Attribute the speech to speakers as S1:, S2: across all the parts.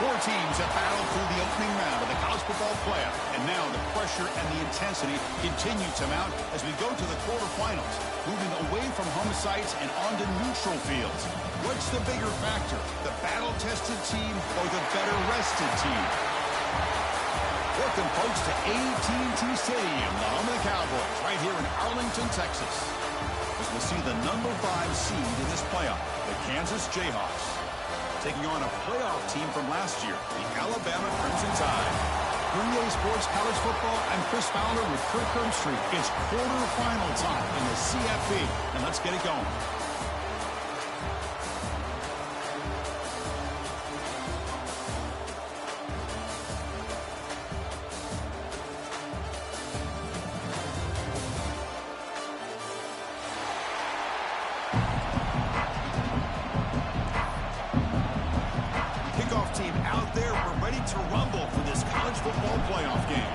S1: Four teams have battled through the opening round of the college football playoff, and now the pressure and the intensity continue to mount as we go to the quarterfinals, moving away from home sites and onto neutral fields. What's the bigger factor, the battle-tested team or the better-rested team? Welcome, folks, to AT&T Stadium, the home of the Cowboys, right here in Arlington, Texas, as we'll see the number 5 seed in this playoff, the Kansas Jayhawks, taking on a playoff team from last year, the Alabama Crimson Tide. Green Bay Sports College Football, I'm Chris Fowler with Kirk Herbstreit. It's quarterfinal time in the CFP, and let's get it going. Team out there, we're ready to rumble for this college football playoff game.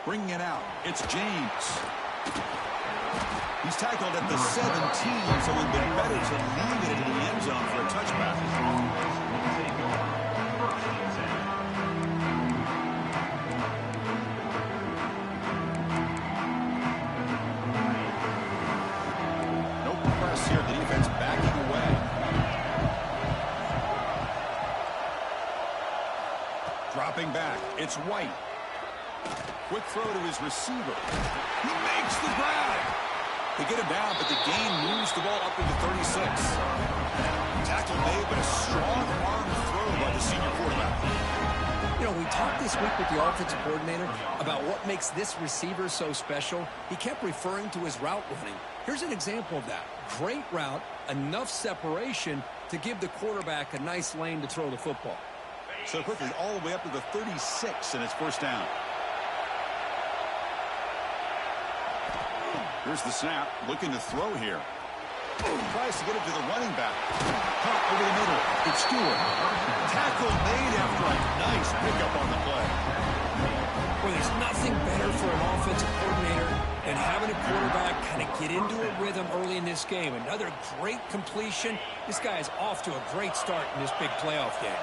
S1: Bringing it out, it's James. He's tackled at the 17, so it would be better to leave it into the end zone for a touchback. Here, the defense backing away. Dropping back, it's White. Quick throw to his receiver. He makes the grab. They get him down, but the gain moves the ball up into 36. Tackle made, but a strong arm throw by the senior quarterback.
S2: You know, we talked this week with the offensive coordinator about what makes this receiver so special. He kept referring to his route running. Here's an example of that. Great route, enough separation to give the quarterback a nice lane to throw the football.
S1: So quickly, all the way up to the 36, and it's first down. Here's the snap, looking to throw here. Tries to get it to the running back. Caught over the middle. It's Stewart. Tackle made after a nice pickup on the play.
S2: Well, there's nothing better for an offensive coordinator than having a quarterback kind of get into a rhythm early in this game. Another great completion. This guy is off to a great start in this big playoff game.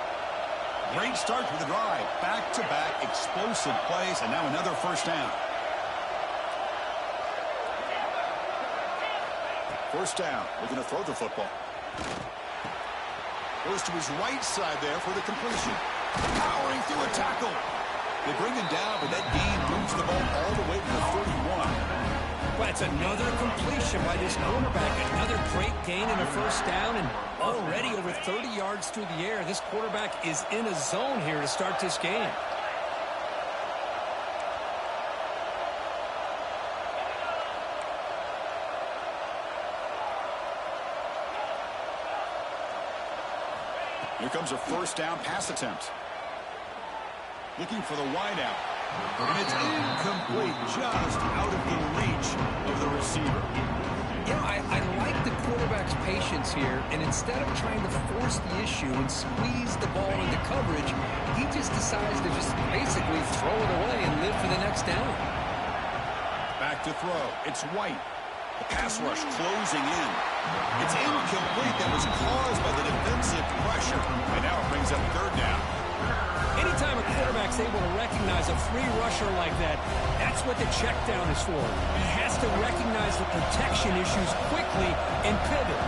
S1: Great start to the drive. Back-to-back explosive plays, and now another first down. First down, looking to throw the football. Goes to his right side there for the completion. Powering through a tackle. They bring him down, but that gain moves the ball all the way to the 31.
S2: Well, it's another completion by this quarterback. Another great gain and a first down, and already over 30 yards through the air. This quarterback is in a zone here to start this game.
S1: Here comes a first down pass attempt. Looking for the wideout. And it's incomplete, just out of the reach of the receiver.
S2: Yeah, I like the quarterback's patience here, and instead of trying to force the issue and squeeze the ball into coverage, he just decides to just basically throw it away and live for the next down.
S1: Back to throw. It's White. The pass rush closing in. It's incomplete. That was caused by the defensive pressure. And now it brings up third down.
S2: Anytime a quarterback's able to recognize a free rusher like that, that's what the check down is for. He has to recognize the protection issues quickly and pivot.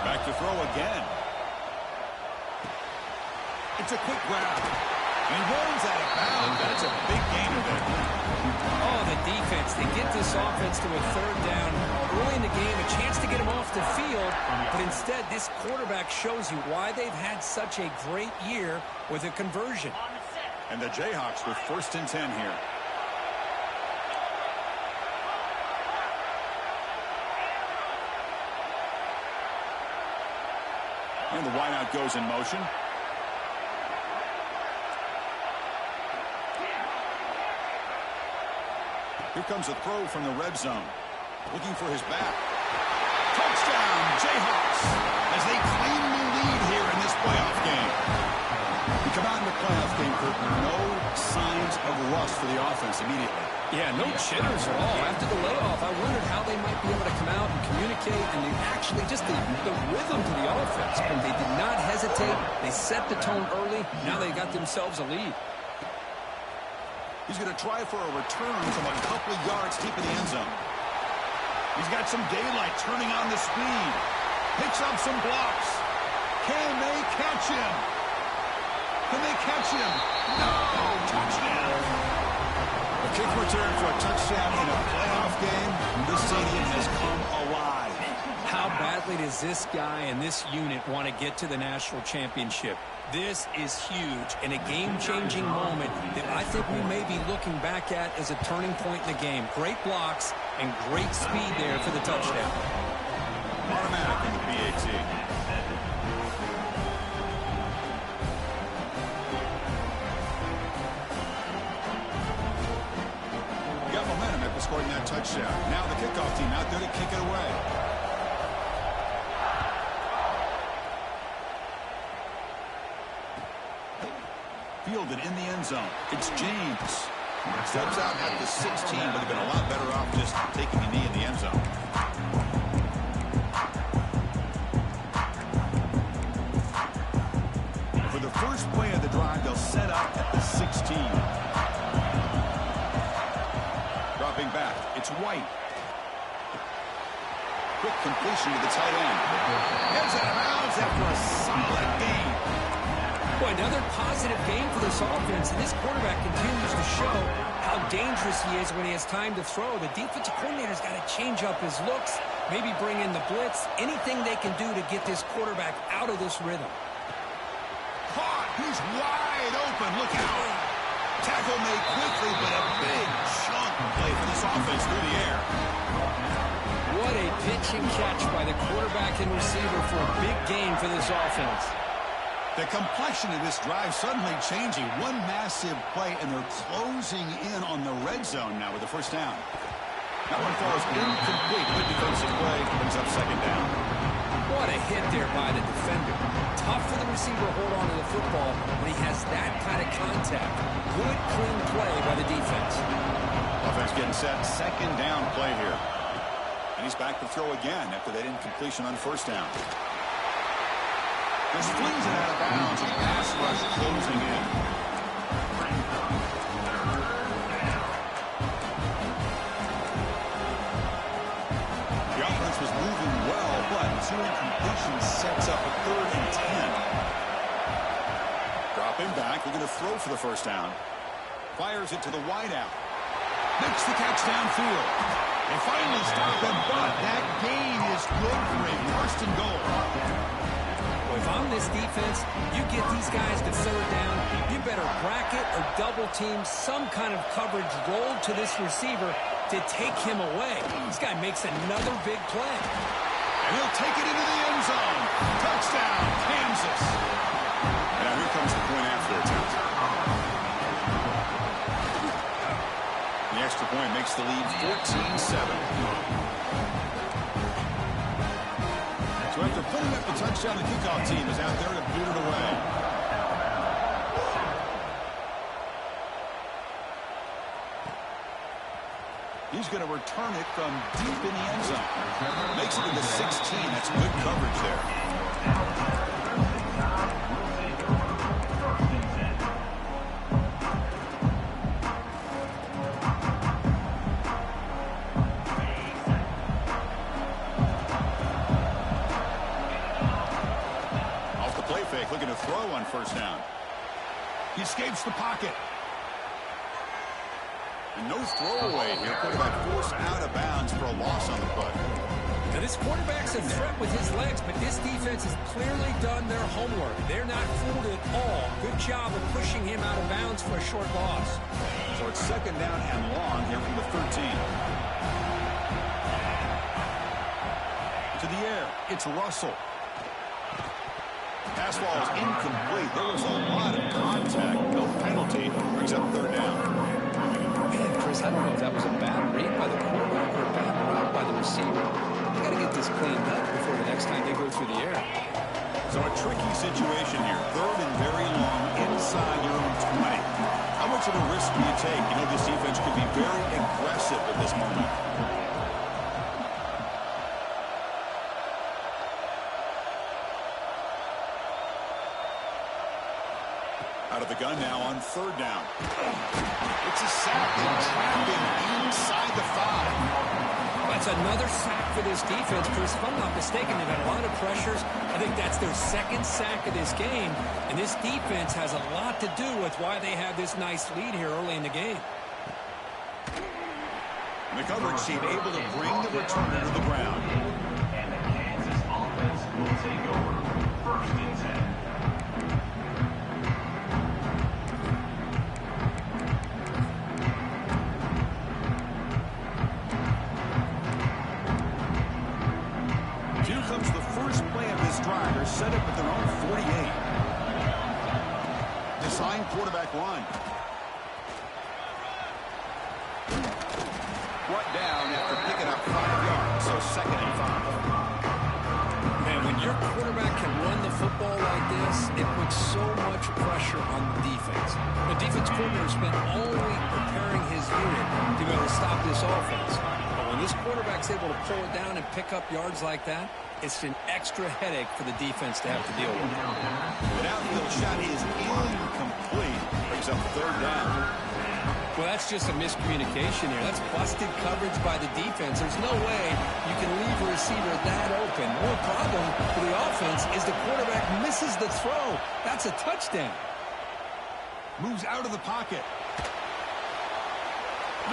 S1: Back to throw again. It's a quick grab. He runs out of bounds. That's a big gain there.
S2: Oh, the defense. They get this offense to a third down early in the game, a chance to get him off the field, but instead this quarterback shows you why they've had such a great year with a conversion.
S1: And the Jayhawks with first and 10 here. And the wideout goes in motion. Here comes a throw from the red zone. Looking for his back. Touchdown, Jayhawks, as they claim the lead here in this playoff game. We come out in the playoff game, Kirk, no signs of rust for the offense immediately.
S2: Yeah, no jitters at all. After the layoff, I wondered how they might be able to come out and communicate and actually just the rhythm to the offense. But they did not hesitate. They set the tone early. Now they got themselves a lead.
S1: He's going to try for a return from a couple of yards deep in the end zone. He's got some daylight, turning on the speed. Picks up some blocks. Can they catch him? Can they catch him? No! Touchdown! A kick return for a touchdown in a playoff game. This stadium has come alive.
S2: How badly does this guy and this unit want to get to the national championship? This is huge and a game-changing moment that I think we may be looking back at as a turning point in the game. Great blocks and great speed there for the touchdown.
S1: Automatic in the PAT. Scoring that touchdown. Now the kickoff team out there to kick it away. Fielded in the end zone. It's James. Steps out at the 16, but they've been a lot better off just taking a knee in the end zone. For the first play of the drive, they'll set up at the 16. Back. It's White. Quick completion to the tight end. Heads out of bounds after a solid gain.
S2: Boy, another positive game for this offense, and this quarterback continues to show how dangerous he is when he has time to throw. The defensive coordinator's got to change up his looks, maybe bring in the blitz, anything they can do to get this quarterback out of this rhythm.
S1: Caught. He's wide open. Look out. Tackle made quickly, but a big chunk play for this offense through the air.
S2: What a pitch and catch by the quarterback and receiver for a big gain for this offense.
S1: The complexion of this drive suddenly changing. One massive play, and they're closing in on the red zone now with the first down. That one falls incomplete. Good defensive play. Brings up second down.
S2: What a hit there by the defender. Tough for the receiver to hold on to the football when he has that kind of contact. Good, clean play by the defense.
S1: Offense getting set. Second down play here. And he's back to throw again after that incompletion on first down. Just flings it out of bounds, and pass rush closing in. The offense was moving well, but two incompletions sets up a 3rd and 10. Dropping back, they're going to throw for the first down. Fires it to the wideout. Makes the catch downfield. They finally stop him, but that gain is good for a first and goal.
S2: If I'm this defense, you get these guys to 3rd down, you better bracket or double team some kind of coverage rolled to this receiver to take him away. This guy makes another big play.
S1: And he'll take it into the end zone. Touchdown, Kansas. And now here comes the point after attempt. The extra point makes the lead 14-7. So after putting up the touchdown, the kickoff team is out there to boot it away. He's going to return it from deep in the end zone. Makes it to the 16. That's good coverage there. Looking to throw on first down. He escapes the pocket. And no throwaway here. Quarterback forced out of bounds for a loss on the play.
S2: Now this quarterback's a threat with his legs, but this defense has clearly done their homework. They're not fooled at all. Good job of pushing him out of bounds for a short loss.
S1: So it's second down and long here from the 13. To the air. It's Russell. Pass ball is incomplete. There was a lot of contact. No penalty. Brings up 3rd down.
S2: Man, Chris, I don't know if that was a bad read by the quarterback or a bad route by the receiver. They got to get this cleaned up before the next time they go through the air.
S1: So a tricky situation here. 3rd and very long inside your own 20. How much much of a risk do you take? You know, this defense could be very aggressive at this moment. Out of the gun now on third down. It's a sack and trapping inside the 5.
S2: That's another sack for this defense, Chris. If I'm not mistaken, they've had a lot of pressures. I think that's their second sack of this game. And this defense has a lot to do with why they have this nice lead here early in the game.
S1: And the coverage team able to bring the returner to the ground.
S3: And the Kansas offense will take over. First and 10.
S1: Set up at their own 48. Design quarterback run. Brought down after picking up 5 yards, so 2nd and 5.
S2: Man, when your quarterback can run the football like this, it puts so much pressure on the defense. The defense coordinator spent all week preparing his unit to be able to stop this offense. But when this quarterback's able to pull it down and pick up yards like that, it's an extra headache for the defense to have to deal with.
S1: The downfield shot is incomplete. Brings up third down.
S2: Well, that's just a miscommunication here. That's busted coverage by the defense. There's no way you can leave a receiver that open. One problem for the offense is the quarterback misses the throw. That's a touchdown.
S1: Moves out of the pocket.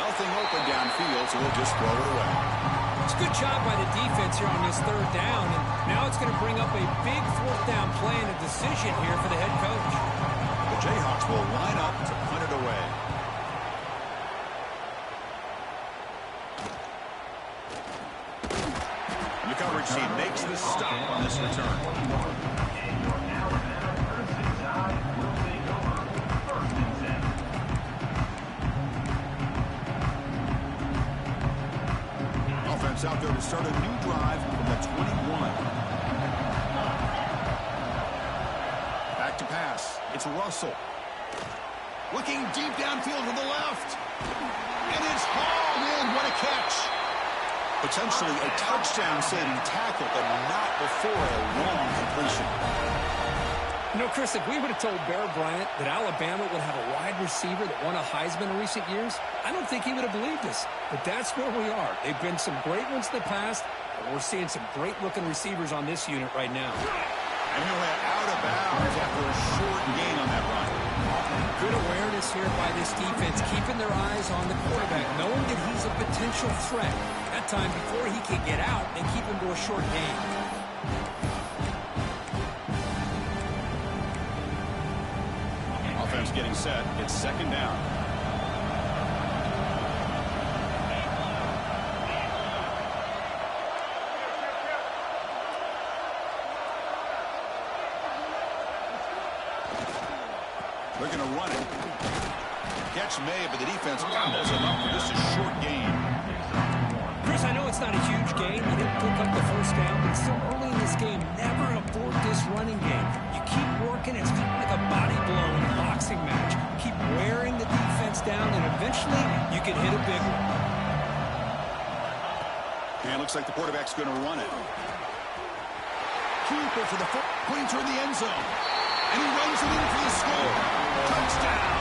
S1: Nothing open downfield, so we'll just throw it away.
S2: It's a good job by the defense here on this third down, and now it's going to bring up a big fourth down play and a decision here for the head coach.
S1: The Jayhawks will line up to punt it away. And the coverage team makes the stop on this return. Out there to start a new drive from the 21. Back to pass. It's Russell. Looking deep downfield to the left. And it's hauled in. What a catch. Potentially a touchdown-saving tackle, but not before a long completion.
S2: You know, Chris, if we would have told Bear Bryant that Alabama would have a wide receiver that won a Heisman in recent years, I don't think he would have believed us. But that's where we are. They've been some great ones in the past, and we're seeing some great-looking receivers on this unit right now.
S1: And he'll have out of bounds after a short gain on that run.
S2: Good awareness here by this defense, keeping their eyes on the quarterback, knowing that he's a potential threat. That time before he can get out and keep him to a short gain.
S1: Offense getting set. It's second down. They're going to run it. Catch made, but the defense gobbles him up for just a short gain.
S2: Chris, I know it's not a huge gain. You didn't pick up the first down, but still early in this game. Never abort this running game. You keep working. It's kind of like a body blow in a boxing match. Keep wearing the defense down, and eventually you can hit a big one.
S1: And it looks like the quarterback's going to run it. Keeper for the pointer in the end zone. And he runs it in for the score. Touchdown.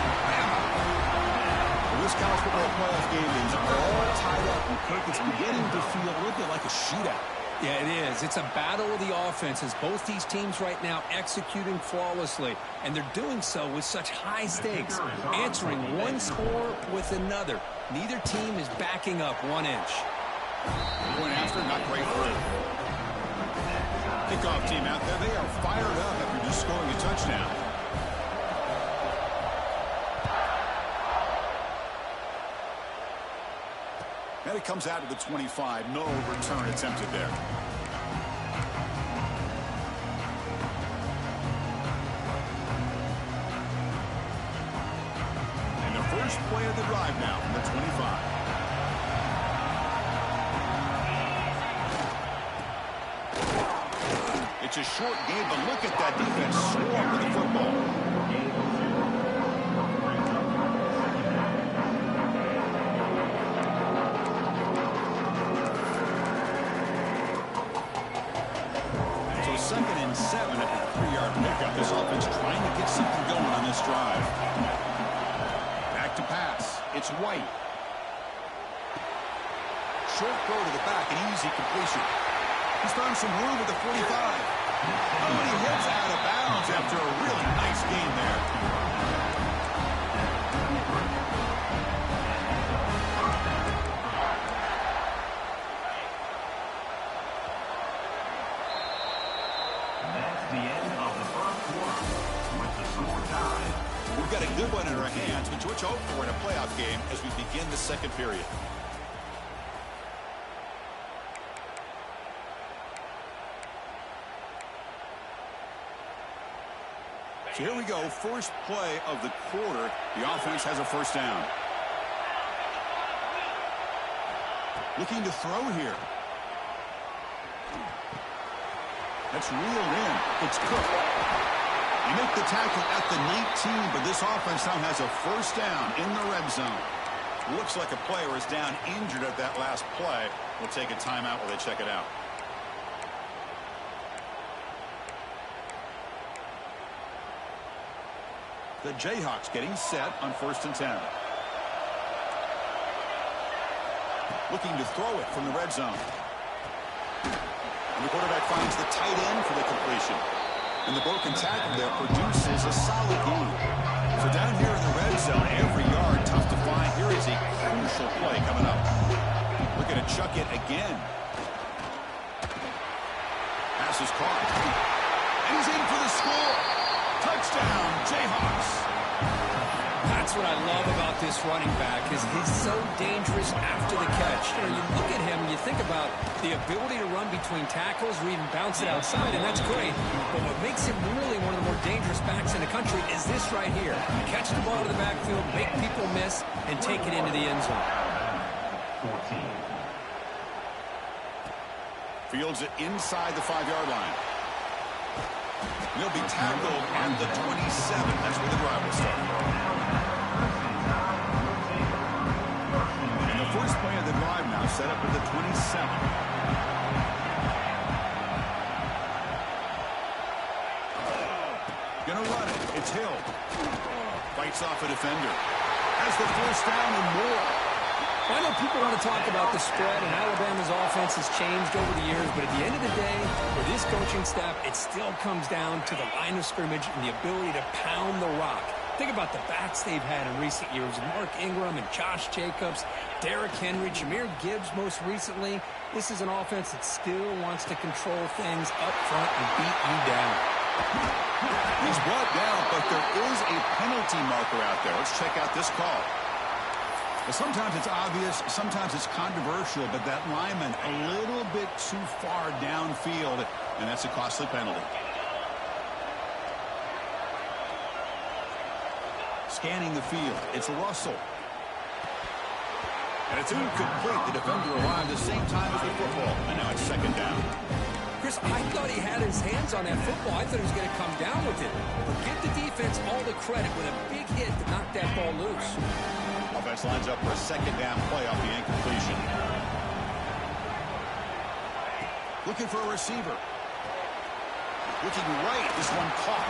S1: Well, this college football playoff game is all tied up, and Kirk, it's beginning to feel a little bit like a shootout.
S2: Yeah, it is. It's a battle of the offenses. Both these teams right now executing flawlessly, and they're doing so with such high stakes, answering one score with another. Neither team is backing up 1 inch.
S1: Point after, not great for it. Kickoff team out there. They are fired up after just scoring a touchdown. And it comes out to the 25. No return attempted there. And the first play of the drive now from the 25. It's a short game, but look at that defense swarm with the football. and 7 at the 3-yard pickup. This offense trying to get something going on this drive. Back to pass. It's White. Short throw to the back, an easy completion. He's found some room at the 45. Oh, and he hits out of bounds after a really nice gain there.
S3: That's the end of the first quarter with the score tied.
S1: We've got a good one in our hands, which hope for in a playoff game as we begin the second period. So here we go, first play of the quarter. The offense has a first down. Looking to throw here. That's reeled in. It's Cook. You make the tackle at the 19, but this offense now has a first down in the red zone. Looks like a player is down injured at that last play. We'll take a timeout while they check it out. The Jayhawks getting set on 1st and 10. Looking to throw it from the red zone. And the quarterback finds the tight end for the completion. And the broken tackle there produces a solid gain. So down here in the red zone, every yard tough to find. Here is a crucial play coming up. Looking to chuck it again. Pass is caught. And he's in for the score. Touchdown, Jayhawks.
S2: That's what I love about this running back is he's so dangerous after the catch. You know, you look at him, you think about the ability to run between tackles or even bounce it outside, and that's great. But what makes him really one of the more dangerous backs in the country is this right here. Catch the ball to the backfield, make people miss, and take it into the end zone.
S3: 14.
S1: Fields it inside the 5-yard line. He'll be tackled at the 27. That's where the drive will start. And the first play of the drive now set up at the 27. Gonna run it. It's Hill. Fights off a defender. Has the first down and more.
S2: I know people want to talk about the spread, and Alabama's offense has changed over the years, but at the end of the day, for this coaching staff, it still comes down to the line of scrimmage and the ability to pound the rock. Think about the backs they've had in recent years, Mark Ingram and Josh Jacobs, Derrick Henry, Jahmyr Gibbs most recently. This is an offense that still wants to control things up front and beat you down.
S1: He's brought down, but there is a penalty marker out there. Let's check out this call. Well, sometimes it's obvious, sometimes it's controversial, but that lineman a little bit too far downfield, and that's a costly penalty. Scanning the field, it's Russell. And it's incomplete. The defender arrived the same time as the football, and now it's second down.
S2: Chris, I thought he had his hands on that football. I thought he was going to come down with it. But give the defense all the credit with a big hit to knock that ball loose.
S1: Offense lines up for a second down play off the incompletion. Looking for a receiver. Looking right. This one caught.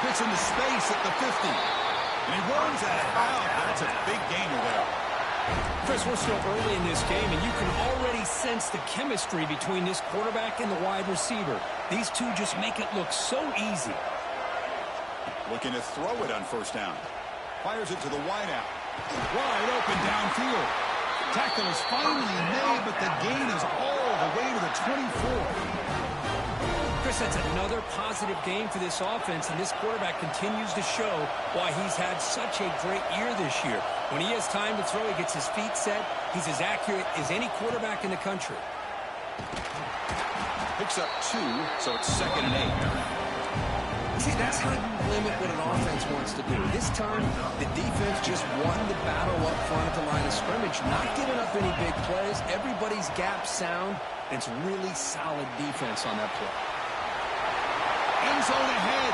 S1: Gets into space at the 50. And he runs that out. That's a big gainer there.
S2: Chris, we're still early in this game, and you can already sense the chemistry between this quarterback and the wide receiver. These two just make it look so easy.
S1: Looking to throw it on first down. Fires it to the wideout. Wide open downfield. Tackle is finally made, but the gain is all the way to the 24.
S2: Chris, that's another positive game for this offense, and this quarterback continues to show why he's had such a great year this year. When he has time to throw, he gets his feet set. He's as accurate as any quarterback in the country.
S1: Picks up 2, so it's 2nd and 8.
S2: See, that's how you limit what an offense wants to do. This time, the defense just won the battle up front at the line of scrimmage, not giving up any big plays. Everybody's gap sound, and it's really solid defense on that play.
S1: End zone ahead.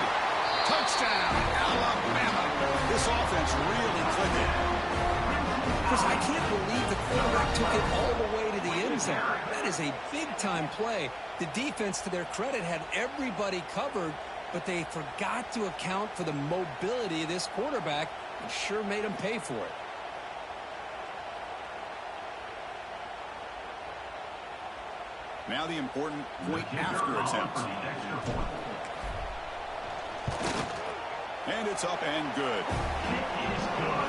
S1: Touchdown, Alabama. This offense really clicking.
S2: Chris, I can't believe the quarterback took it all the way to the end zone. That is a big-time play. The defense, to their credit, had everybody covered, but they forgot to account for the mobility of this quarterback and sure made him pay for it.
S1: Now the important point after attempt. And it's up and good.
S3: It is good.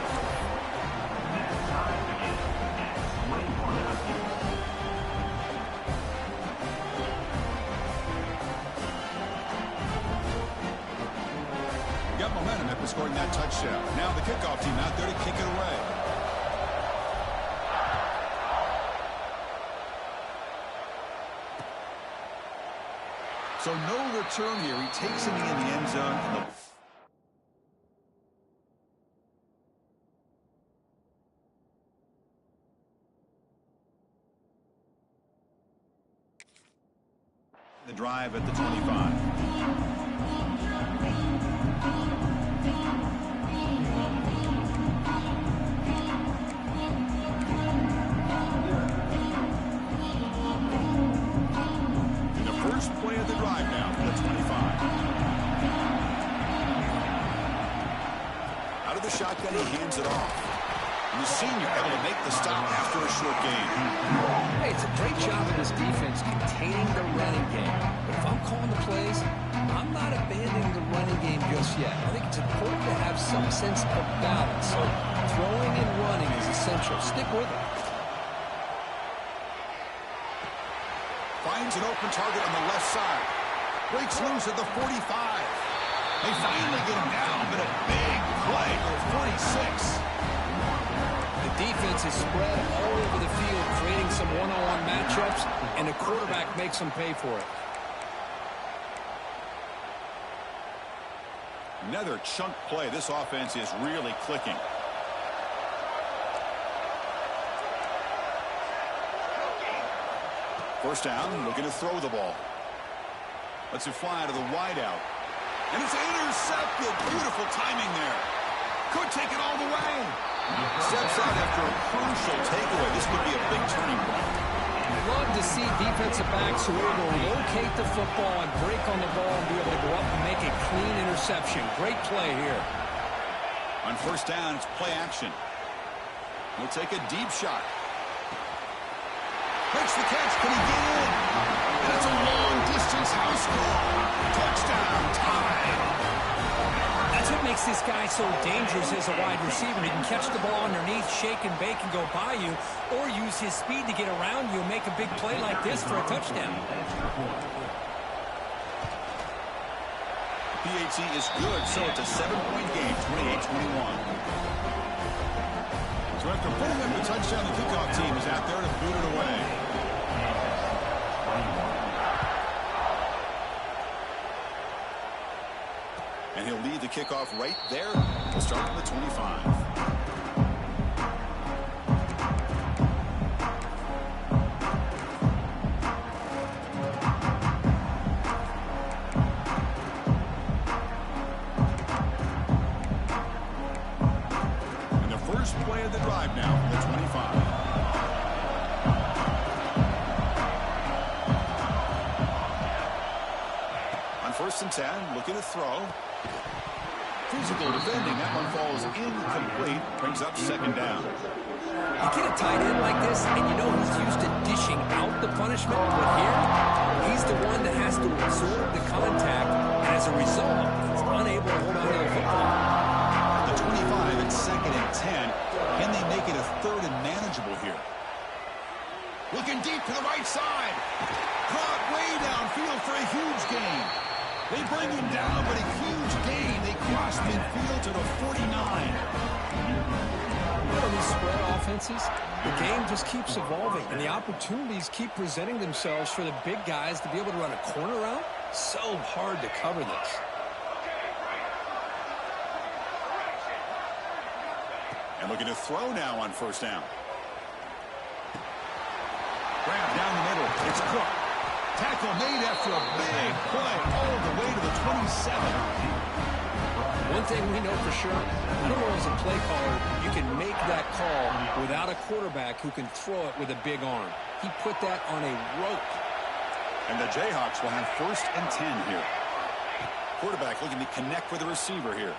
S3: Next time begins at 24 now.
S1: Got momentum after scoring that touchdown. Now the kickoff team out there to kick it away. So no return here. He takes it in the end zone. And the drive at the 25. First play of the drive now for the 25. Out of the shotgun, he hands it off. And the senior able to make the stop after a short gain.
S2: Hey, it's a great job of this defense containing the running game. But if I'm calling the plays, I'm not abandoning the running game just yet. I think it's important to have some sense of balance. So throwing and running is essential. Stick with it.
S1: Finds an open target on the left side. Breaks loose at the 45. They finally get him down, but a big play for 46.
S2: The defense is spread all over the field, creating some one-on-one matchups, and the quarterback makes them pay for it.
S1: Another chunk play. This offense is really clicking. First down, looking to throw the ball. Lets it fly to the wideout. And it's intercepted. Beautiful timing there. Could take it all the way. Steps out after a crucial takeaway. This could be a big turning point.
S2: Love to see defensive backs who are able to locate the football and break on the ball and be able to go up and make a clean interception. Great play here.
S1: On first down, it's play action. He'll take a deep shot. Makes the catch. Can he get in? And it's a long-distance house call. Touchdown. Time.
S2: That's what makes this guy so dangerous as a wide receiver. He can catch the ball underneath, shake and bake, and go by you, or use his speed to get around you and make a big play like this for a touchdown.
S1: PAT is good, so it's a 7-point game, 28-21. So after putting up the touchdown, the kickoff team is out there to boot it away. And he'll lead the kickoff right there. We'll start on the 25. And the first play of the drive now for the 25. First and 10, looking to throw. Physical defending. That one falls incomplete. Brings up second down.
S2: You get a tight end like this, and you know he's used to dishing out the punishment. But here, he's the one that has to absorb the contact, and as a result, he's unable to hold on to the football.
S1: The 25 at second and 10. Can they make it a third and manageable here? Looking deep to the right side. Caught way downfield for a huge gain. They bring him down, but a huge gain. They cross midfield to the 49.
S2: On these spread offenses, the game just keeps evolving, and the opportunities keep presenting themselves for the big guys to be able to run a corner route. So hard to cover this.
S1: And looking to throw now on first down. Grab down the middle. It's Cook. Tackle made after a big play all the way to the 27.
S2: One thing we know for sure, I don't know as a play caller, you can make that call without a quarterback who can throw it with a big arm. He put that on a rope.
S1: And the Jayhawks will have 1st and 10 here. Quarterback looking to connect with the receiver here.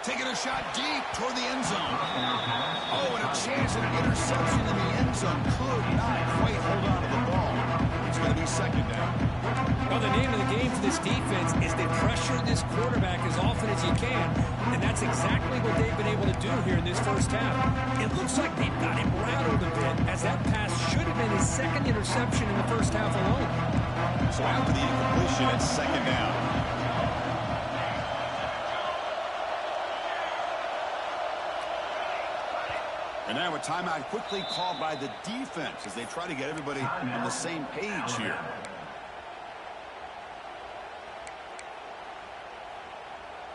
S1: Taking a shot deep toward the end zone. Oh, and a chance at an interception in the end zone. Could not quite hold on to the ball. It's going to be 2nd down.
S2: Well, the name of the game for this defense is to pressure this quarterback as often as you can. And that's exactly what they've been able to do here in this first half. It looks like they've got him rattled a bit, as that pass should have been his 2nd interception in the first half alone.
S1: So after the incompletion, it's 2nd down. And now a timeout quickly called by the defense as they try to get everybody on the same page here.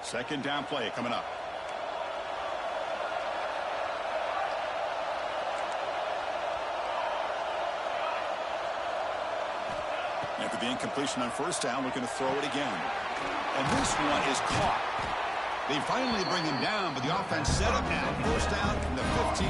S1: Second down play coming up. After the incompletion on 1st down, looking to throw it again. And this one is caught. They finally bring him down, but the offense set up now. 1st down from the 15.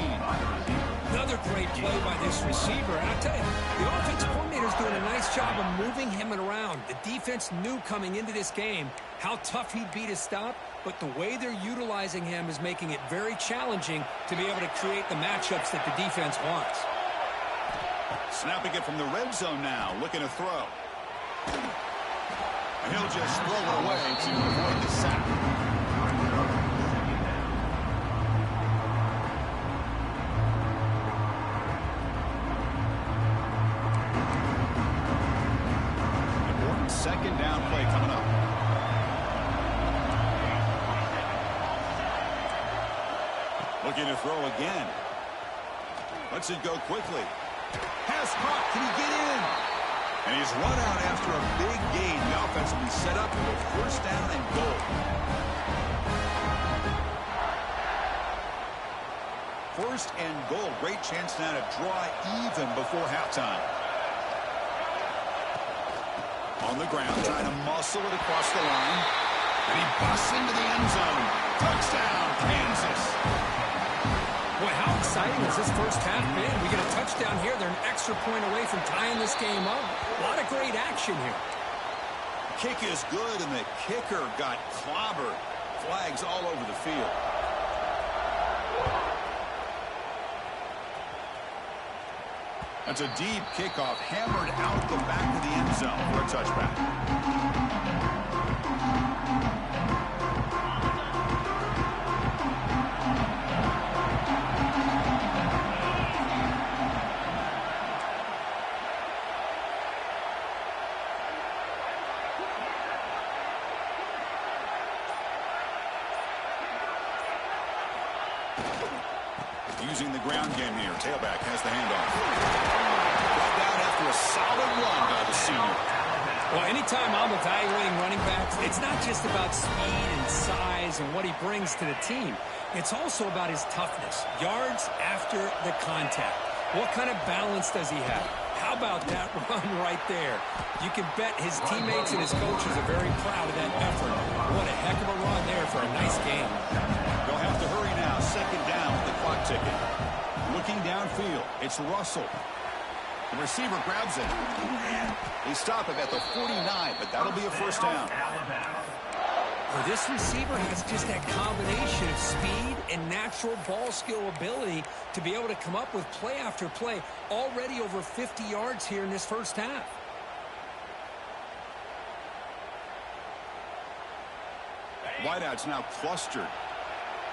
S2: Another great play by this receiver. And I'll tell you, the offensive coordinator's doing a nice job of moving him around. The defense knew coming into this game how tough he'd be to stop, but the way they're utilizing him is making it very challenging to be able to create the matchups that the defense wants.
S1: Snapping it from the red zone now, looking to throw. And he'll just throw it away to avoid the sack. Important 2nd down play coming up. Looking to throw again. Lets it go quickly. Pass caught. Can he get in? And he's run out after a big gain. The offense will be set up for 1st down and goal. 1st and goal. Great chance now to draw even before halftime. On the ground, trying to muscle it across the line. And he busts into the end zone. Touchdown, Kansas.
S2: Boy, how exciting has this first half been? We get a touchdown here. They're an extra point away from tying this game up. A lot of great action here.
S1: Kick is good, and the kicker got clobbered. Flags all over the field. That's a deep kickoff, hammered out the back of the end zone for a touchback. Using the ground game here. Tailback has the handoff. Brought down after a solid run by the senior.
S2: Well, anytime I'm evaluating running backs, it's not just about speed and size and what he brings to the team. It's also about his toughness. Yards after the contact. What kind of balance does he have? How about that run right there? You can bet his teammates and his coaches are very proud of that effort. What a heck of a run there for a nice game.
S1: They'll have to hurry now. 2nd down with the clock ticking. Looking downfield, it's Russell. The receiver grabs it. They stop him at the 49, but that'll be a 1st down.
S2: Well, this receiver has just that combination of speed and natural ball skill ability to be able to come up with play after play. Already over 50 yards here in this first half.
S1: Wideouts now clustered.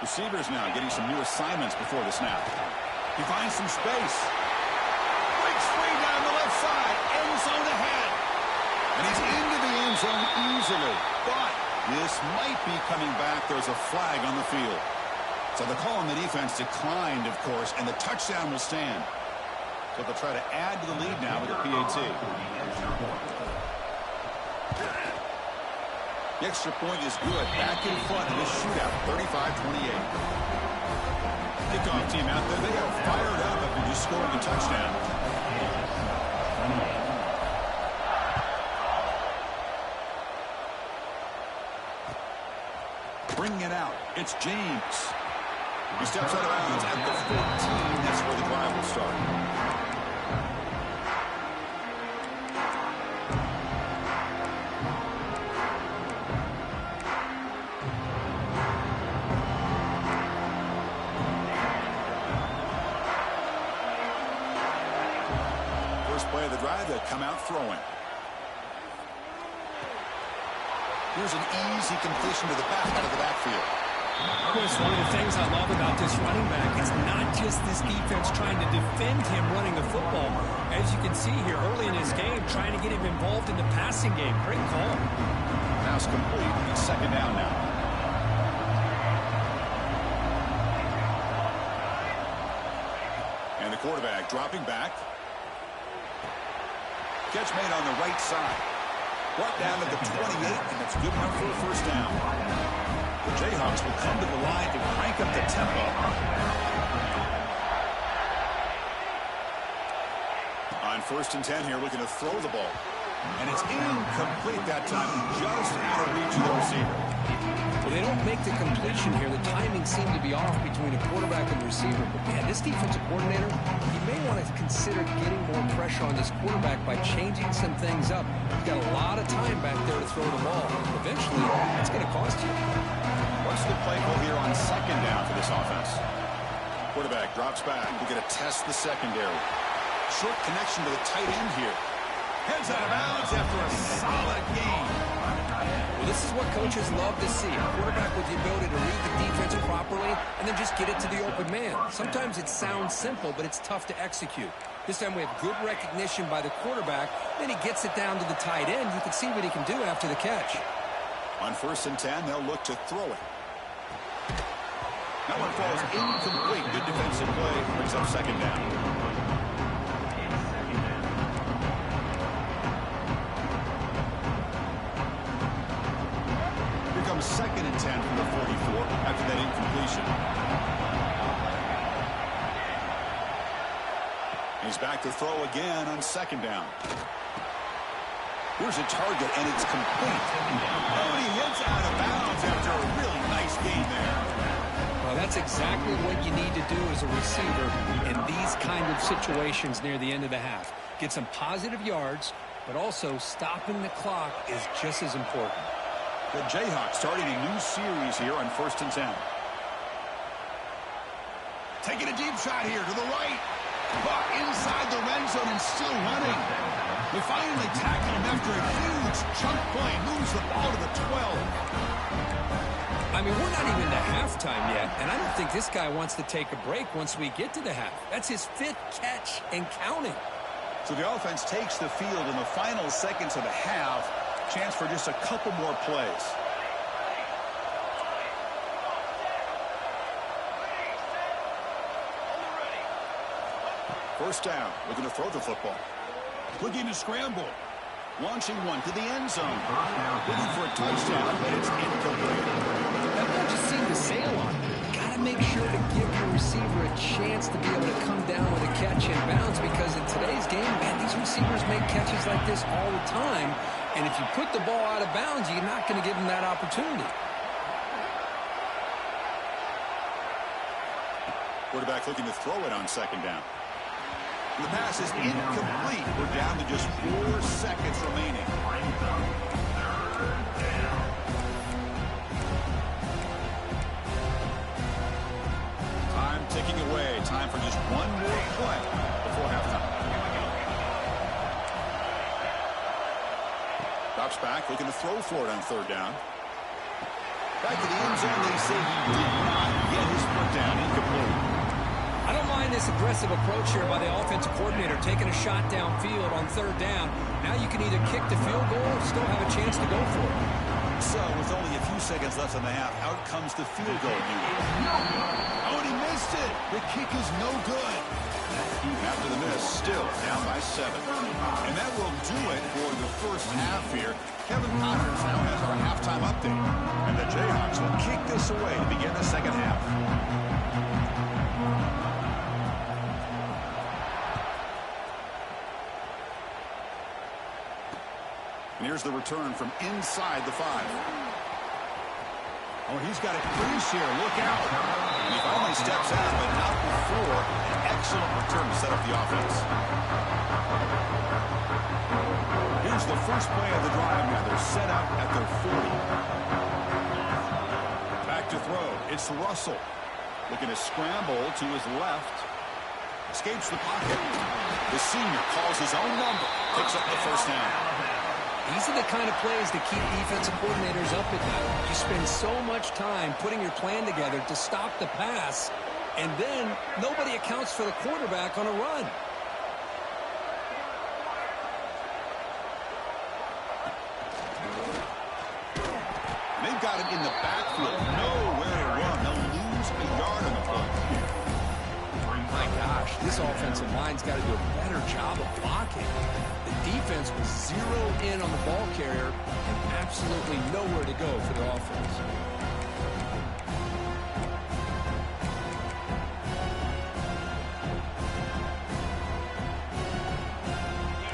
S1: Receivers now getting some new assignments before the snap. He finds some space. Breaks free down the left side. End zone ahead. And he's into the end zone easily. But this might be coming back. There's a flag on the field. So the call on the defense declined, of course, and the touchdown will stand. So they'll try to add to the lead now with a PAT. The extra point is good. Back in front in this shootout, 35-28. Kickoff team out there. They are fired up after just scoring a touchdown. bringing it out. It's James. He steps out of bounds at the 14. That's where the drive will start. First play of the drive, they'll come out throwing. Here's an easy completion to the back out of the backfield.
S2: Chris, one of the things I love about this running back is not just this defense trying to defend him running the football. As you can see here early in his game, trying to get him involved in the passing game. Great call.
S1: Pass complete. It's second down now. And the quarterback dropping back. Catch made on the right side. Brought down to the 28, and it's good enough for a first down. The Jayhawks will come to the line to crank up the tempo. On 1st and 10 here, looking to throw the ball. And it's incomplete that time, just out of reach of the receiver.
S2: Well, they don't make the completion here. The timing seemed to be off between a quarterback and receiver. But, man, this defensive coordinator, he may want to consider getting more pressure on this quarterback by changing some things up. He's got a lot of time back there to throw the ball. Eventually, it's going to cost you.
S1: What's the play call here on second down for this offense? Quarterback drops back. We're going to test the secondary. Short connection to the tight end here. Heads out of bounds after a solid game.
S2: Well, this is what coaches love to see. A quarterback with the ability to read the defense properly and then just get it to the open man. Sometimes it sounds simple, but it's tough to execute. This time we have good recognition by the quarterback. Then he gets it down to the tight end. You can see what he can do after the catch.
S1: On 1st and 10, they'll look to throw it. That one falls incomplete. Good defensive play. Brings up second down. Here comes 2nd and 10 from the 44 after that incompletion. He's back to throw again on 2nd down. Here's a target, and it's complete. Oh, and he hits out of bounds after a really nice game there.
S2: Well, that's exactly what you need to do as a receiver in these kind of situations near the end of the half. Get some positive yards, but also stopping the clock is just as important.
S1: The Jayhawks starting a new series here on 1st and 10. Taking a deep shot here to the right. But inside the red zone and still running. They finally tackle him after a huge chunk play. Moves the ball to the 12.
S2: I mean, we're not even to halftime yet, and I don't think this guy wants to take a break once we get to the half. That's his 5th catch and counting.
S1: So the offense takes the field in the final seconds of the half. Chance for just a couple more plays. First down, looking to throw the football. Looking to scramble. Launching one to the end zone. Looking for a touchdown, but it's incomplete.
S2: That ball just seemed to sail on him. Got to make sure to give your receiver a chance to be able to come down with a catch and bounce, because in today's game, man, these receivers make catches like this all the time. And if you put the ball out of bounds, you're not going to give them that opportunity.
S1: Quarterback looking to throw it on 2nd down. The pass is incomplete. We're down to just 4 seconds remaining. Time ticking away. Time for just one more play before halftime. Drops back, looking to throw for it on 3rd down. Back to the end zone. They say he did not get his foot down. Incomplete.
S2: I don't mind this aggressive approach here by the offensive coordinator, taking a shot downfield on 3rd down. Now you can either kick the field goal or still have a chance to go for it.
S1: So, with only a few seconds left in the half, out comes the field goal unit. Oh, and he missed it. The kick is no good. After the miss, still down by 7. And that will do it for the first half here. Kevin Connors now has our halftime update. And the Jayhawks will kick this away to begin the second half. And here's the return from inside the 5. Oh, he's got a crease here. Look out. And he finally steps out, but not before an excellent return to set up the offense. Here's the first play of the drive now. They're set up at their 40. Back to throw. It's Russell. Looking to scramble to his left. Escapes the pocket. The senior calls his own number. Picks up the first down.
S2: These are the kind of plays that keep defensive coordinators up at night. You spend so much time putting your plan together to stop the pass, and then nobody accounts for the quarterback on a run.
S1: They've got him in the backfield. Nowhere to run. They'll lose a yard on the play.
S2: My gosh, this offensive line's got to do a better job of blocking. The defense was zeroed in on the ball carrier and absolutely nowhere to go for the offense.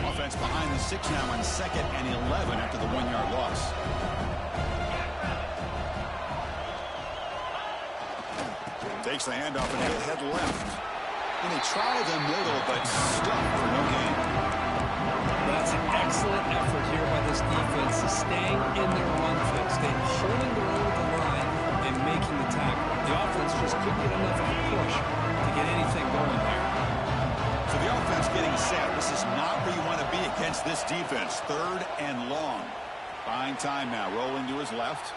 S1: Offense behind the 6 now on 2nd and 11 after the 1-yard loss. Takes the handoff and he'll head left. And he tried the middle, but stuck for no gain.
S2: That's an excellent effort here by this defense, staying in their run fix, staying holding their own at the line and making the tackle. The offense just couldn't get enough of a push to get anything going there.
S1: So the offense getting set. This is not where you want to be against this defense. 3rd and long. Buying time now. Rolling to his left.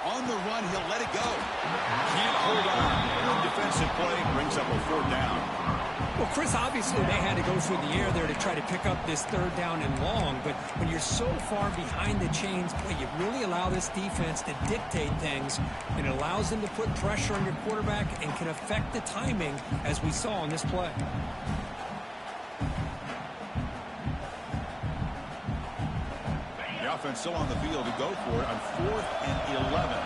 S1: On the run, he'll let it go. Can't hold on. Good defensive play brings up a 4th down.
S2: Well, Chris, obviously they had to go through the air there to try to pick up this 3rd down and long, but when you're so far behind the chains, boy, you really allow this defense to dictate things, and it allows them to put pressure on your quarterback and can affect the timing, as we saw on this play.
S1: The offense still on the field to go for it on 4th and 11.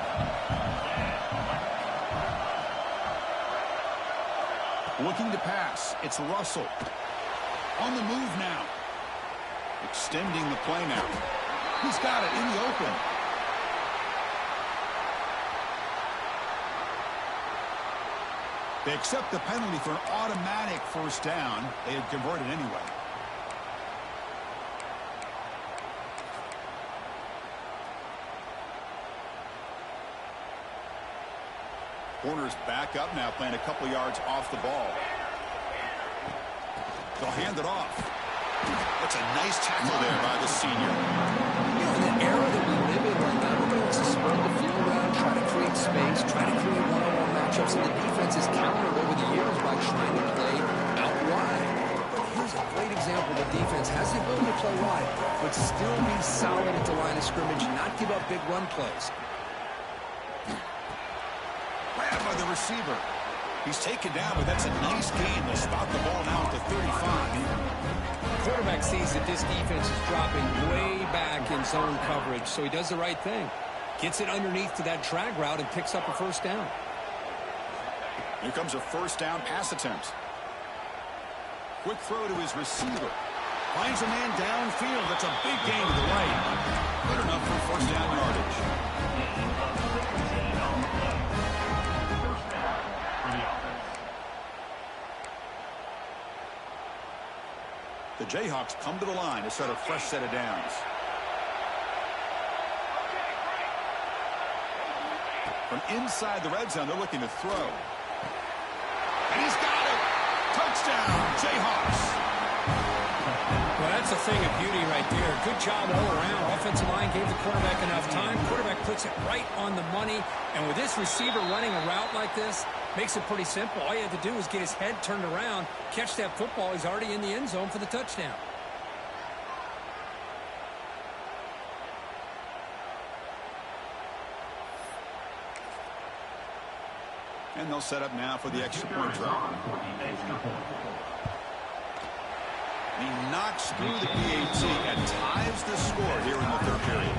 S1: Looking to pass. It's Russell. On the move now. Extending the play now. He's got it in the open. They accept the penalty for an automatic 1st down. They had converted anyway. Corners back up now, playing a couple yards off the ball. They'll hand it off. That's a nice tackle there by the senior.
S2: You know, in the era that we live in right now, everybody wants to spread the field out, try to create space, try to create one-on-one matchups, and the defense has countered over the years by trying to play out wide. But here's a great example. The defense has the ability to play wide, but still be solid at the line of scrimmage and not give up big run plays.
S1: By the receiver. He's taken down, but that's a nice gain. They'll spot the ball now at the 35.
S2: The quarterback sees that this defense is dropping way back in zone coverage, so he does the right thing. Gets it underneath to that drag route and picks up a 1st down.
S1: Here comes a 1st down pass attempt. Quick throw to his receiver. Finds a man downfield. That's a big gain to the right. Good enough for 1st down yardage. The Jayhawks come to the line to set a fresh set of downs. From inside the red zone, they're looking to throw. And he's got it! Touchdown, Jayhawks!
S2: Well, that's a thing of beauty right there. Good job all around. Offensive line gave the quarterback enough time. Quarterback puts it right on the money. And with this receiver running a route like this, makes it pretty simple. All you have to do is get his head turned around, catch that football. He's already in the end zone for the touchdown.
S1: And they'll set up now for the extra point try. He knocks through the PAT and ties the score here in the 3rd period.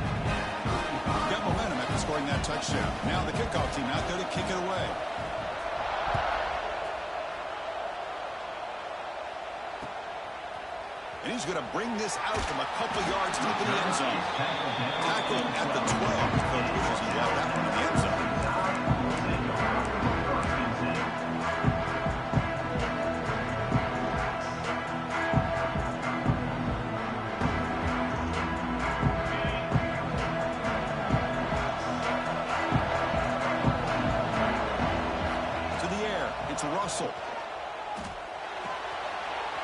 S1: Got momentum after scoring that touchdown. Now the kickoff team out there to kick it away. And he's going to bring this out from a couple yards deep in the end zone. Tackle at the 12. Coach wishes he left that one in the end zone. Russell.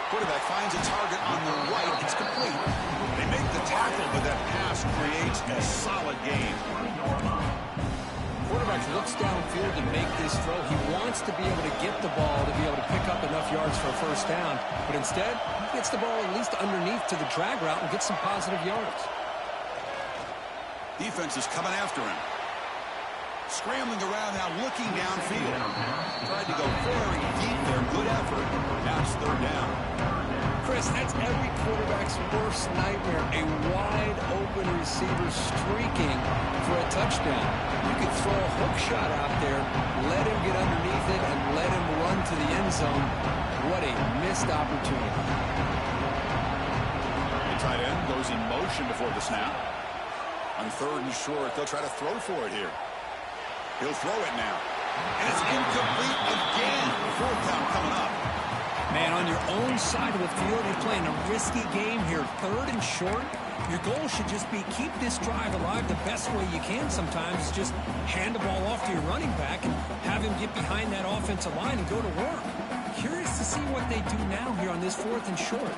S1: Quarterback finds a target on the right. It's complete. They make the tackle, but that pass creates a solid gain.
S2: Quarterback looks downfield to make this throw. He wants to be able to get the ball to be able to pick up enough yards for a first down, but instead, he gets the ball at least underneath to the drag route and gets some positive yards.
S1: Defense is coming after him. Scrambling around now, looking downfield. Tried to go very deep there. Good effort. Now it's third down.
S2: Chris, that's every quarterback's worst nightmare. A wide open receiver streaking for a touchdown. You could throw a hook shot out there, let him get underneath it, and let him run to the end zone. What a missed opportunity.
S1: The tight end goes in motion before the snap. On third and short, they'll try to throw for it here. He'll throw it now. And it's incomplete again. Fourth down coming up.
S2: Man, on your own side of the field, you're playing a risky game here. Third and short. Your goal should just be keep this drive alive the best way you can sometimes. Is just hand the ball off to your running back and have him get behind that offensive line and go to work. Curious to see what they do now here on this fourth and short.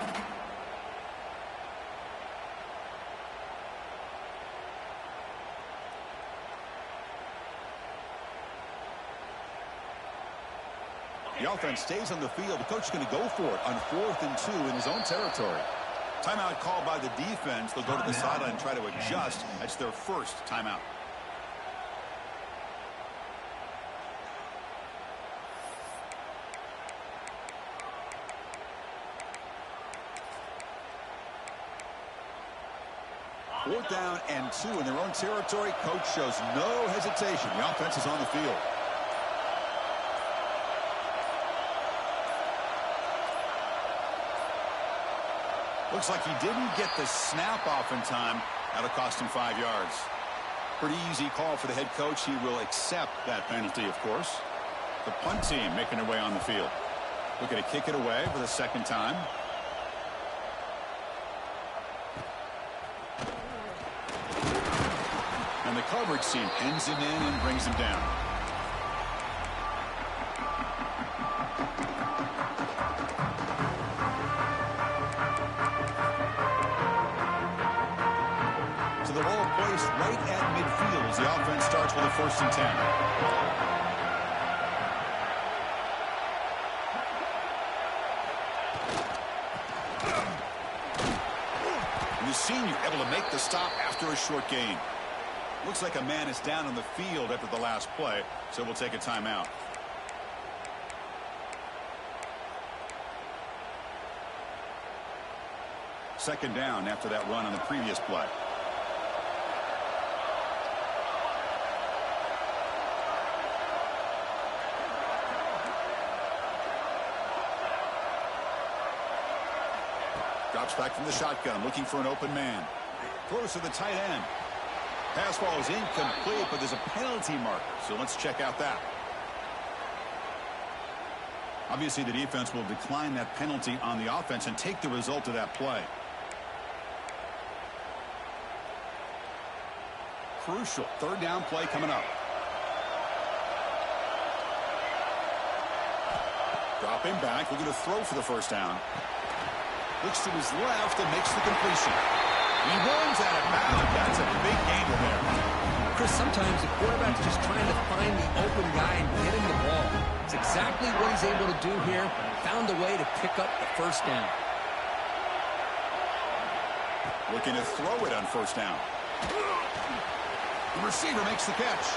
S1: The offense stays on the field. The coach is going to go for it on 4th and 2 in his own territory. Timeout called by the defense. They'll go to the sideline and try to adjust. That's their first timeout. Fourth down and 2 in their own territory. Coach shows no hesitation. The offense is on the field. Looks like he didn't get the snap off in time. That'll cost him 5 yards. Pretty easy call for the head coach. He will accept that penalty, of course. The punt team making their way on the field. Looking to kick it away for the second time. And the coverage team pins him in and brings him down. The ball placed right at midfield as the offense starts with a 1st and 10. And the senior able to make the stop after a short gain. Looks like a man is down on the field after the last play, so we'll take a timeout. Second down after that run on the previous play. Drops back from the shotgun, looking for an open man. Throws to the tight end. Pass ball is incomplete, but there's a penalty marker, so let's check out that. Obviously, the defense will decline that penalty on the offense and take the result of that play. Crucial third down play coming up. Dropping back, looking to throw for the first down. Looks to his left and makes the completion. He runs out of bounds. That's a big gain there.
S2: Chris, sometimes the quarterback's just trying to find the open guy and get him the ball. It's exactly what he's able to do here. Found a way to pick up the first down.
S1: Looking to throw it on first down. The receiver makes the catch.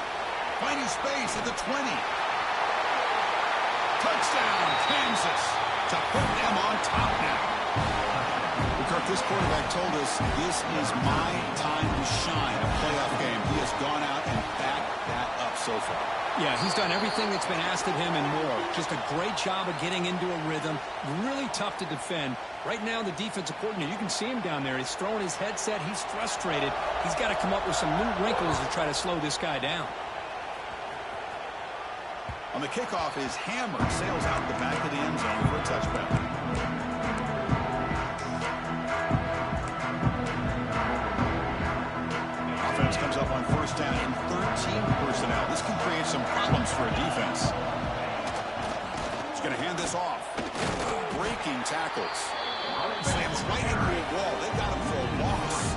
S1: Finding space at the 20. Touchdown, Kansas, to put them on top now. Kirk, this quarterback told us this is my time to shine, a playoff game. He has gone out and backed that up so far.
S2: Yeah, he's done everything that's been asked of him and more. Just a great job of getting into a rhythm. Really tough to defend. Right now, the defensive coordinator, you can see him down there. He's throwing his headset. He's frustrated. He's got to come up with some new wrinkles to try to slow this guy down.
S1: On the kickoff, his hammer sails out the back of the end zone for a touchback. Offense comes up on first down in 13 personnel. This can create some problems for a defense. He's going to hand this off. Breaking tackles. Slams right into a wall. They got him for a loss.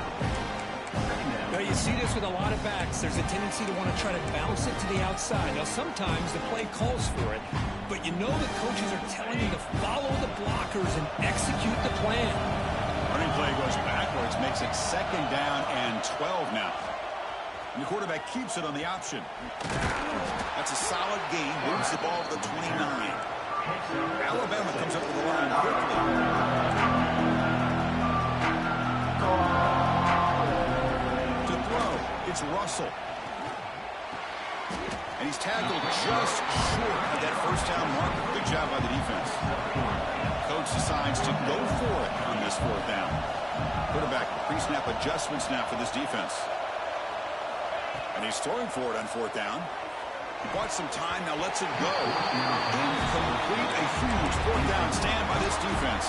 S2: Now, you see this with a lot of backs. There's a tendency to want to try to bounce it to the outside. Now, sometimes the play calls for it, but you know the coaches are telling you to follow the blockers and execute the plan.
S1: Running play goes backwards, makes it 2nd down and 12 now. And the quarterback keeps it on the option. That's a solid gain. Moves the ball to the 29. Alabama comes up with the line quickly. To throw, it's Russell. And he's tackled just short of that first down marker. Good job by the defense. Coach decides to go for it on this 4th down. Quarterback pre-snap adjustment snap for this defense. And he's throwing for it on 4th down. He bought some time, now lets it go. Incomplete, a huge 4th down stand by this defense.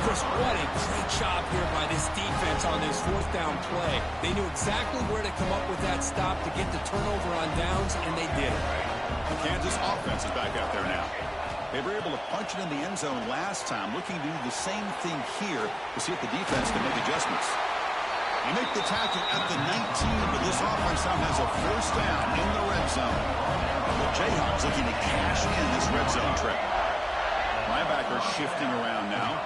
S2: Chris, what a great job here by this defense on this 4th down play. They knew exactly where to come up with that stop to get the turnover on downs, and they did it.
S1: The Kansas offense is back out there now. They were able to punch it in the end zone last time, looking to do the same thing here to see if the defense can make adjustments. They make the tackle at the 19, but this offense now has a 1st down in the red zone. The Jayhawks looking to cash in this red zone trip. Linebacker shifting around now.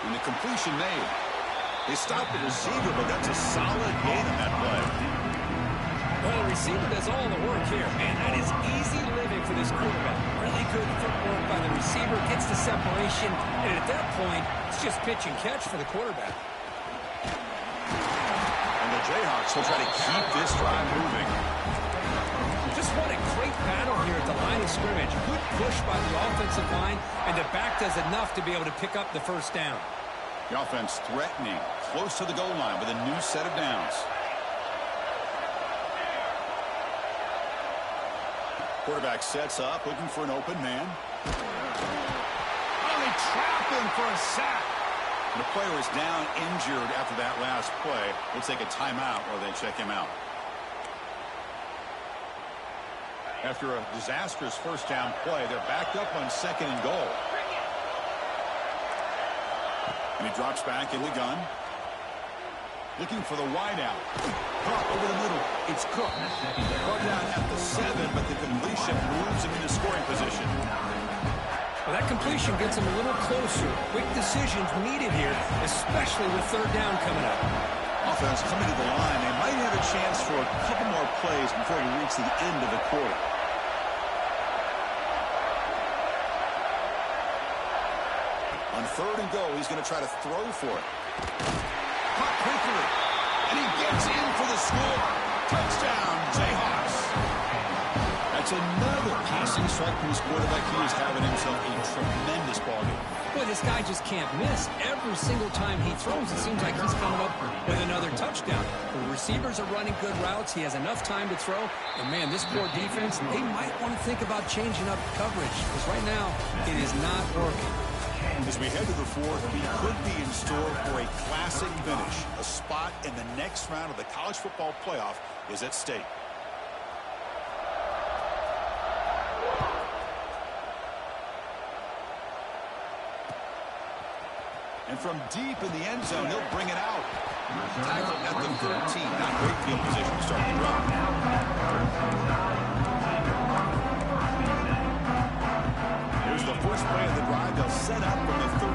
S1: And the completion made. They stopped the receiver, but that's a solid gain on that play.
S2: Well, the receiver does all the work here. Man, that is easy living for this quarterback. Really good footwork by the receiver, gets the separation, and at that point, it's just pitch and catch for the quarterback.
S1: And the Jayhawks will try to keep this drive moving.
S2: Just what a great battle here at the line of scrimmage. Good push by the offensive line, and the back does enough to be able to pick up the 1st down.
S1: The offense threatening, close to the goal line with a new set of downs. Quarterback sets up, looking for an open man. Oh, they trap him for a sack. And the player is down injured after that last play. They'll take a timeout or they check him out. After a disastrous 1st down play, they're backed up on 2nd and goal. And he drops back in the gun. Looking for the wideout. Caught over the middle. It's Cook. Brought down at the 7, but the completion moves him into scoring position.
S2: Well, that completion gets him a little closer. Quick decisions needed here, especially with 3rd down coming up.
S1: Offense coming to the line. They might have a chance for a couple more plays before we reach the end of the quarter. On 3rd and goal, he's going to try to throw for it. Caught quickly, and he gets in for the score. Touchdown, Jayhawks. That's another passing strike from his quarterback. He is having himself a tremendous ballgame.
S2: Boy, this guy just can't miss. Every single time he throws, it seems like he's coming up with another touchdown. The receivers are running good routes. He has enough time to throw. And, man, this poor defense, they might want to think about changing up coverage. Because right now, it is not working.
S1: As we head to the 4th, we could be in store for a classic finish. A spot in the next round of the college football playoff is at stake. And from deep in the end zone, he'll bring it out. Tackle at the 13. Not great field position to start the drive. Here's the first play of the drive. They'll set up from the 13.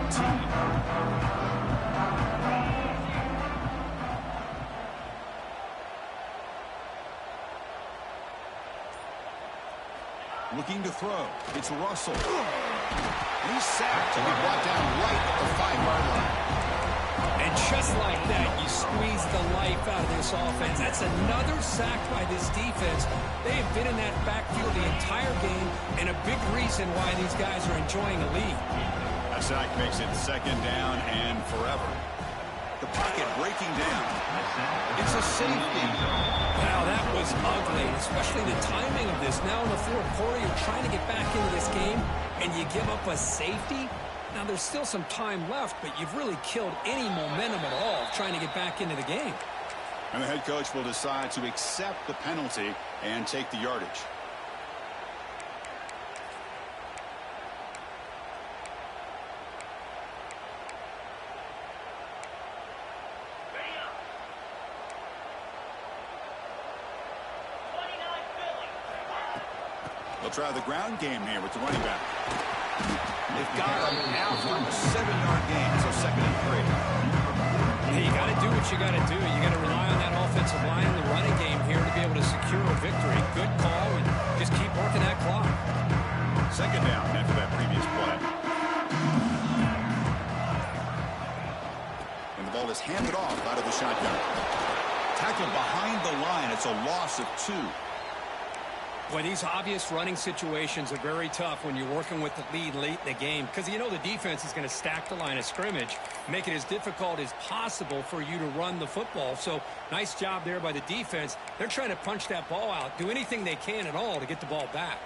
S1: Looking to throw. It's Russell. He's sacked and be brought down right at the 5-yard line.
S2: And just like that, you squeeze the life out of this offense. That's another sack by this defense. They have been in that backfield the entire game, and a big reason why these guys are enjoying a lead.
S1: That sack makes it 2nd down and forever. The pocket breaking down. It's a safety.
S2: Wow, that was ugly, especially the timing of this. Now in the fourth quarter, you're trying to get back into this game, and you give up a safety. Now, there's still some time left, but you've really killed any momentum at all trying to get back into the game.
S1: And the head coach will decide to accept the penalty and take the yardage. They'll try the ground game here with the running back. They've got him now for a 7-yard gain, so 2nd and 3.
S2: Hey, you got to do what you got to do. You got to rely on that offensive line and the running game here to be able to secure a victory. Good call, and just keep working that clock.
S1: 2nd down after that previous play. And the ball is handed off out of the shotgun. Tackled behind the line. It's a loss of 2.
S2: Well, these obvious running situations are very tough when you're working with the lead late in the game because you know the defense is going to stack the line of scrimmage, make it as difficult as possible for you to run the football. So nice job there by the defense. They're trying to punch that ball out, do anything they can at all to get the ball back.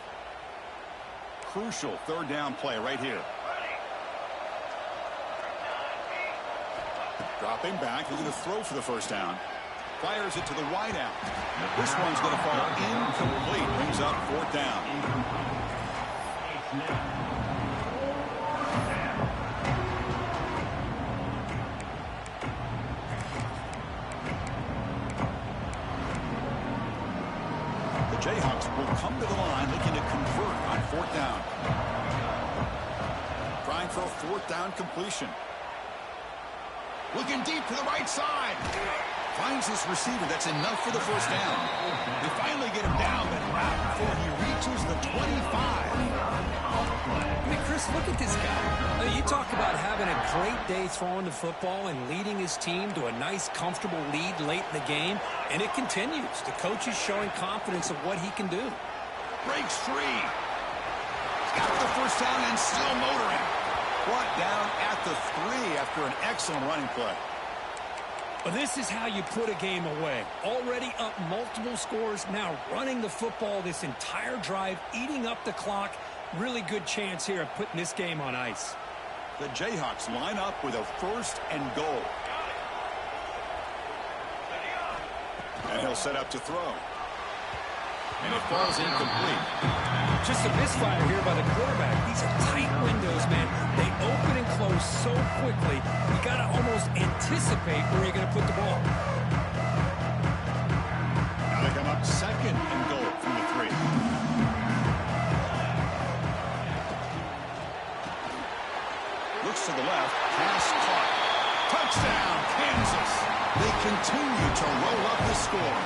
S1: Crucial 3rd down play right here. Dropping back, looking to throw for the 1st down. Fires it to the wide out. This one's going to fall incomplete. Brings up 4th down. The Jayhawks will come to the line looking to convert on 4th down. Trying for a 4th down completion. Looking deep to the right side. Finds this receiver. That's enough for the 1st down. They finally get him down, but not before he reaches the 25.
S2: I mean, Chris, look at this guy. You talk about having a great day throwing the football and leading his team to a nice, comfortable lead late in the game, and it continues. The coach is showing confidence of what he can do.
S1: Breaks free. He's got the 1st down and still motoring. Brought down at the 3 after an excellent running play.
S2: Well, this is how you put a game away. Already up multiple scores, now running the football this entire drive, eating up the clock. Really good chance here of putting this game on ice.
S1: The Jayhawks line up with a 1st and goal. And he'll set up to throw. And it falls incomplete.
S2: Just a misfire here by the quarterback. These are tight windows, man. They open and close so quickly. You got to almost anticipate where you're going to put the ball.
S1: Now they come up 2nd and goal from the 3. Looks to the left. Pass caught. Touchdown, Kansas. They continue to roll up the score.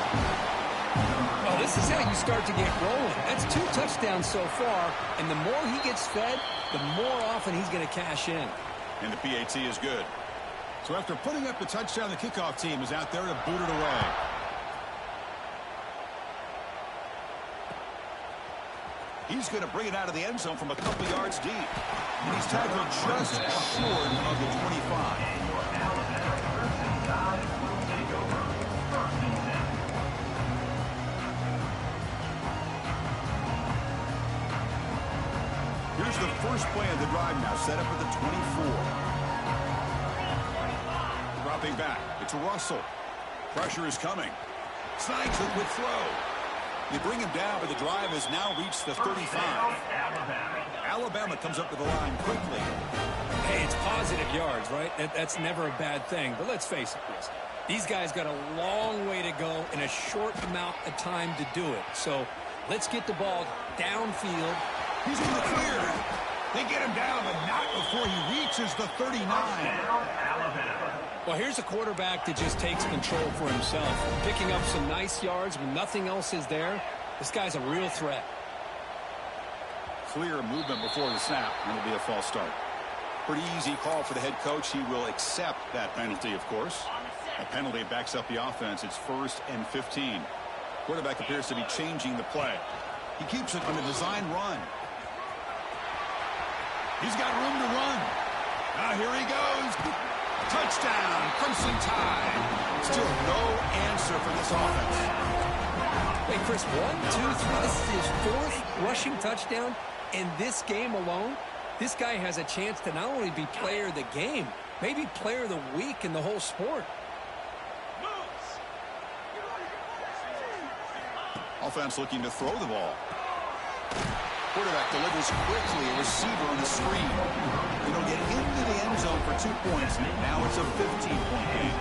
S2: Well, this is how you start to get rolling. That's 2 touchdowns so far, and the more he gets fed, the more often he's going to cash in.
S1: And the PAT is good. So after putting up the touchdown, the kickoff team is out there to boot it away. He's going to bring it out of the end zone from a couple yards deep. And he's tackled just short of the 25. Here's the first play of the drive now, set up at the 24. Dropping back, it's Russell. Pressure is coming. Snags it with throw. They bring him down, but the drive has now reached the 35. Alabama comes up to the line quickly.
S2: Hey, it's positive yards, right? That's never a bad thing. But let's face it, Chris. These guys got a long way to go in a short amount of time to do it. So let's get the ball downfield.
S1: He's in the clear. They get him down, but not before he reaches the 39.
S2: Well, here's a quarterback that just takes control for himself. Picking up some nice yards when nothing else is there. This guy's a real threat.
S1: Clear movement before the snap, and it'll be a false start. Pretty easy call for the head coach. He will accept that penalty, of course. A penalty backs up the offense. It's 1st and 15. Quarterback appears to be changing the play. He keeps it on the design run. He's got room to run. Now here he goes. Touchdown, Crimson Tide. Still no answer for this offense.
S2: Hey, Chris, 1, 2, 3. This is his 4th rushing touchdown. In this game alone, this guy has a chance to not only be player of the game, maybe player of the week in the whole sport.
S1: Offense looking to throw the ball. Quarterback delivers quickly, a receiver on the screen. It'll get into the end zone for 2 points. Now it's a 15-point game.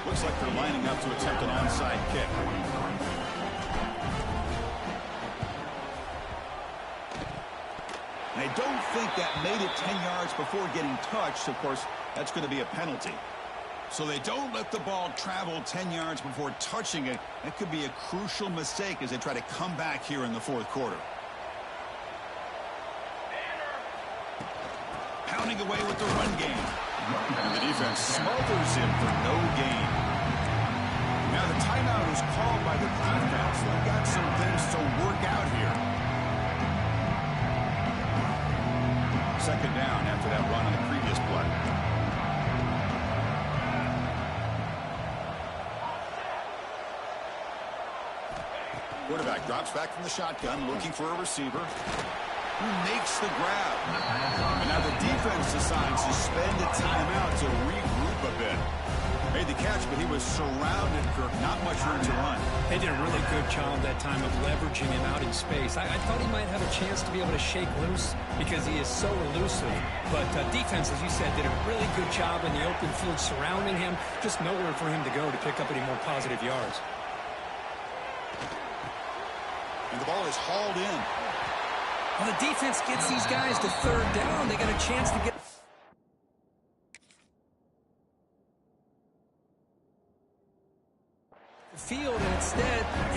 S1: Looks like they're lining up to attempt an onside kick. And I don't think that made it 10 yards before getting touched. Of course, that's going to be a penalty. So they don't let the ball travel 10 yards before touching it. That could be a crucial mistake as they try to come back here in the fourth quarter. Pounding away with the run game. And the defense smothers him for no gain. Now the timeout is called by the defense. They've got some things to work out here. Second down after that run on the previous play. Quarterback drops back from the shotgun, looking for a receiver who makes the grab. And now the defense decides to spend a timeout to regroup a bit. Made the catch, but he was surrounded, Kirk. Not much room to run.
S2: They did a really good job that time of leveraging him out in space. I thought he might have a chance to be able to shake loose because he is so elusive. But defense, as you said, did a really good job in the open field surrounding him. Just nowhere for him to go to pick up any more positive yards.
S1: And the ball is hauled in.
S2: Well, the defense gets these guys to third down. They got a chance to get the field, and instead